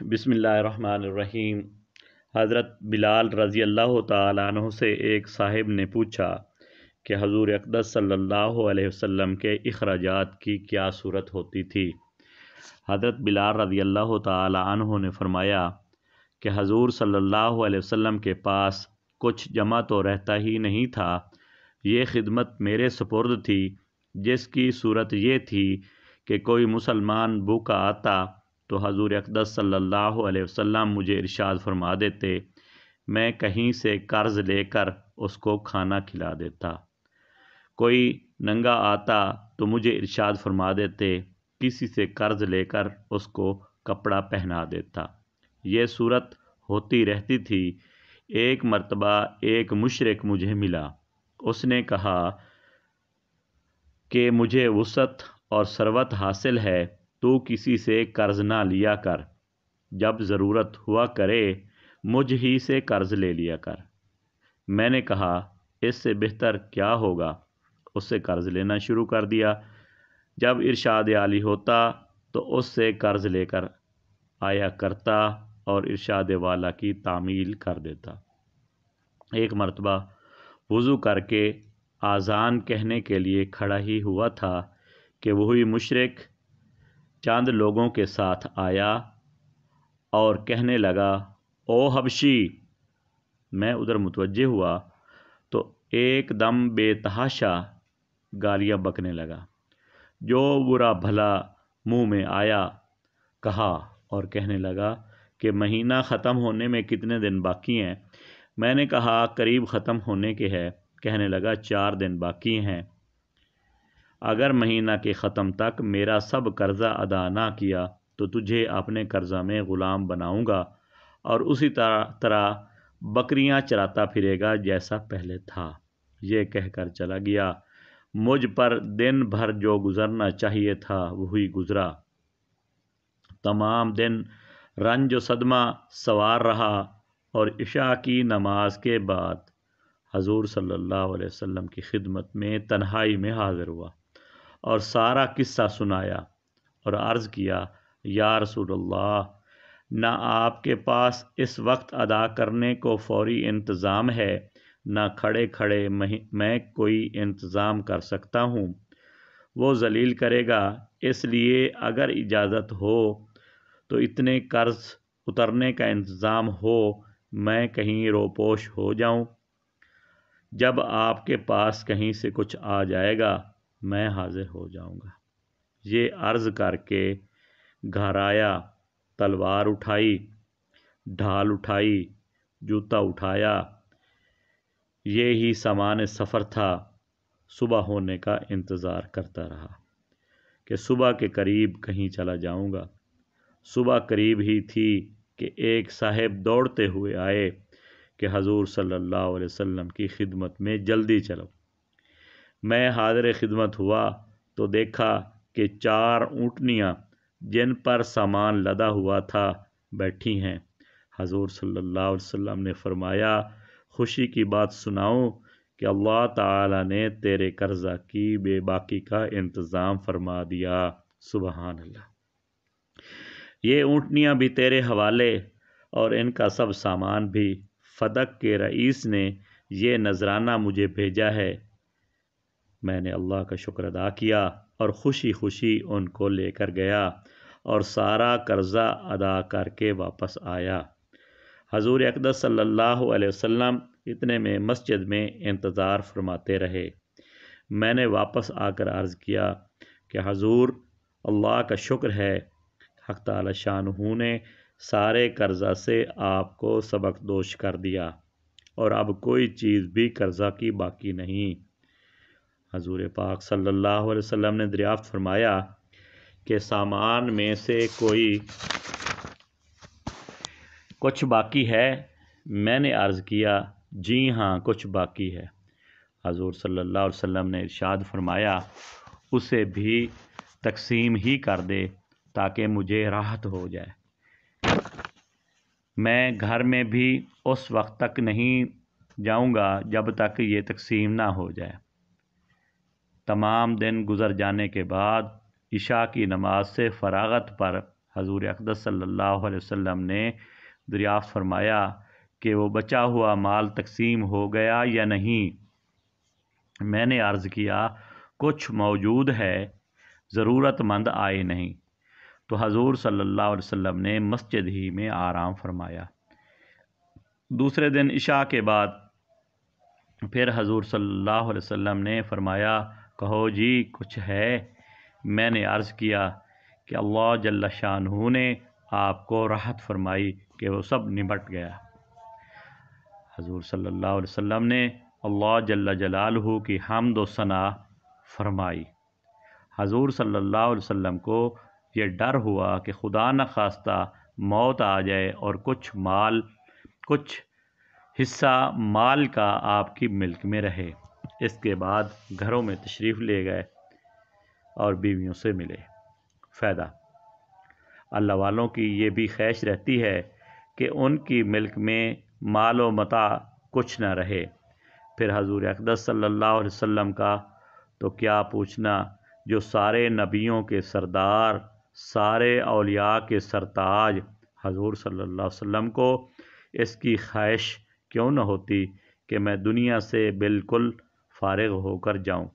बिस्मिल्लाहिर्रहमानिर्रहीम। हज़रत बिलाल रज़ी अल्लाह ताला अन्हु से एक साहिब ने पूछा कि हजूर अक़दस सल्लल्लाहु अलैहि वसल्लम के अखराजात की क्या सूरत होती थी। हज़रत बिलाल रज़ी अल्लाह ताला अन्हु ने फरमाया कि हजूर सल्लल्लाहु अलैहि वसल्लम के पास कुछ जमा तो रहता ही नहीं था। ये खिदमत मेरे सुपुर्द थी, जिसकी सूरत ये थी कि कोई मुसलमान भूखा आता तो हजूर अक़दस सल्लल्लाहु अलैहि वसल्लम मुझे इरशाद फरमा देते, मैं कहीं से कर्ज़ लेकर उसको खाना खिला देता। कोई नंगा आता तो मुझे इरशाद फरमा देते, किसी से कर्ज़ लेकर उसको कपड़ा पहना देता। ये सूरत होती रहती थी। एक मर्तबा एक मुशरिक मुझे मिला। उसने कहा कि मुझे वुसअत और सरवत हासिल है, तू किसी से कर्ज़ ना लिया कर, जब ज़रूरत हुआ करे मुझ ही से कर्ज़ ले लिया कर। मैंने कहा, इससे बेहतर क्या होगा। उससे कर्ज़ लेना शुरू कर दिया। जब इरशाद आली होता तो उससे कर्ज़ लेकर आया करता और इरशाद वाला की तामील कर देता। एक मर्तबा वज़ू करके आज़ान कहने के लिए खड़ा ही हुआ था कि वही मुशरिक चंद लोगों के साथ आया और कहने लगा, ओ हबशी। मैं उधर मुतवज्जे हुआ तो एकदम बेतहाशा गालियाँ बकने लगा। जो बुरा भला मुंह में आया कहा और कहने लगा कि महीना ख़त्म होने में कितने दिन बाकी हैं। मैंने कहा, करीब ख़त्म होने के है। कहने लगा, 4 दिन बाकी हैं। अगर महीना के ख़त्म तक मेरा सब कर्ज़ा अदा ना किया तो तुझे अपने कर्ज़ा में ग़ुलाम बनाऊँगा और उसी तरह बकरियाँ चराता फिरेगा जैसा पहले था। ये कहकर चला गया। मुझ पर दिन भर जो गुज़रना चाहिए था वही गुज़रा। तमाम दिन रंज व सदमा सवार रहा और इशा की नमाज के बाद हजूर सल्लल्लाहु अलैहि वसल्लम की खिदमत में तन्हाई में हाज़िर हुआ और सारा किस्सा सुनाया और अर्ज़ किया, या रसूलल्लाह, ना आपके पास इस वक्त अदा करने को फौरी इंतज़ाम है, ना खड़े खड़े मैं कोई इंतज़ाम कर सकता हूँ। वो जलील करेगा, इसलिए अगर इजाज़त हो तो इतने कर्ज़ उतरने का इंतज़ाम हो, मैं कहीं रोपोश हो जाऊँ। जब आपके पास कहीं से कुछ आ जाएगा मैं हाजिर हो जाऊँगा। ये अर्ज़ करके घर आया, तलवार उठाई, ढाल उठाई, जूता उठाया। ये ही सामान सफ़र था। सुबह होने का इंतज़ार करता रहा कि सुबह के करीब कहीं चला जाऊँगा। सुबह करीब ही थी कि एक साहिब दौड़ते हुए आए कि हजूर सल्लल्लाहु अलैहि वसल्लम की खिदमत में जल्दी चलो। मैं हाज़िर खिदमत हुआ तो देखा कि 4 ऊँटनियाँ जिन पर सामान लदा हुआ था बैठी हैं। हजूर सल्लल्लाहु अलैहि वसल्लम ने फरमाया, खुशी की बात सुनाऊं कि अल्लाह ताला ने तेरे कर्जा की बेबाकी का इंतज़ाम फरमा दिया। सुबहान अल्लाह। ये ऊँटनियाँ भी तेरे हवाले और इनका सब सामान भी। फदक के रईस ने ये नजराना मुझे भेजा है। मैंने अल्लाह का शुक्र अदा किया और खुशी खुशी उनको लेकर गया और सारा कर्जा अदा करके वापस आया। हजूर अक़दस सल्लल्लाहु अलैहि वसल्लम इतने में मस्जिद में इंतज़ार फरमाते रहे। मैंने वापस आकर अर्ज़ किया कि हजूर, अल्लाह का शुक्र है, हक़ ताला शानहू ने सारे कर्जा से आपको सबक दोश कर दिया और अब कोई चीज़ भी कर्जा की बाकी नहीं। हजूर पाक सल्लल्लाहु अलैहि वसल्लम ने दरियाफ्त फरमाया कि सामान में से कोई कुछ बाकी है। मैंने अर्ज़ किया, जी हाँ, कुछ बाकी है। हजूर सल्लल्लाहु अलैहि वसल्लम ने इरशाद फरमाया, उसे भी तकसीम ही कर दे ताकि मुझे राहत हो जाए। मैं घर में भी उस वक्त तक नहीं जाऊंगा जब तक ये तकसीम ना हो जाए। तमाम दिन गुज़र जाने के बाद इशा की नमाज से फ़रागत पर حضور اقدس صلی اللہ علیہ وسلم نے دریافت فرمایا کہ وہ بچا ہوا مال تقسیم ہو گیا یا نہیں؟ میں نے عرض کیا کچھ موجود ہے، ضرورت مند آئے نہیں۔ تو حضور صلی اللہ علیہ وسلم نے مسجد ہی میں آرام فرمایا۔ دوسرے دن عشاء کے بعد پھر حضور صلی اللہ علیہ وسلم نے فرمایا کہو جی کچھ ہے؟ میں نے عرض کیا کہ اللہ جل شانہ نے آپ کو راحت فرمائی کہ وہ سب نمٹ گیا۔ حضور صلی اللہ علیہ وسلم نے اللہ جل جلالہ کی حمد و ثنا فرمائی۔ حضور صلی اللہ علیہ وسلم کو یہ ڈر ہوا کہ خدا نخواستہ موت آ جائے اور کچھ حصہ مال کا آپ کی ملک میں رہے۔ اس کے بعد گھروں میں تشریف لے گئے اور بیویوں سے ملے۔ فائدہ: اللہ والوں کی یہ بھی خواہش رہتی ہے کہ ان کی ملک میں مال و متاع کچھ نہ رہے۔ پھر حضور اقدس صلی اللہ علیہ وسلم کا تو کیا پوچھنا، جو سارے نبیوں کے سردار، سارے اولیاء کے سرتاج، حضور صلی اللہ علیہ وسلم کو اس کی خواہش کیوں نہ ہوتی کہ میں دنیا سے بالکل فارغ ہو کر جاؤں۔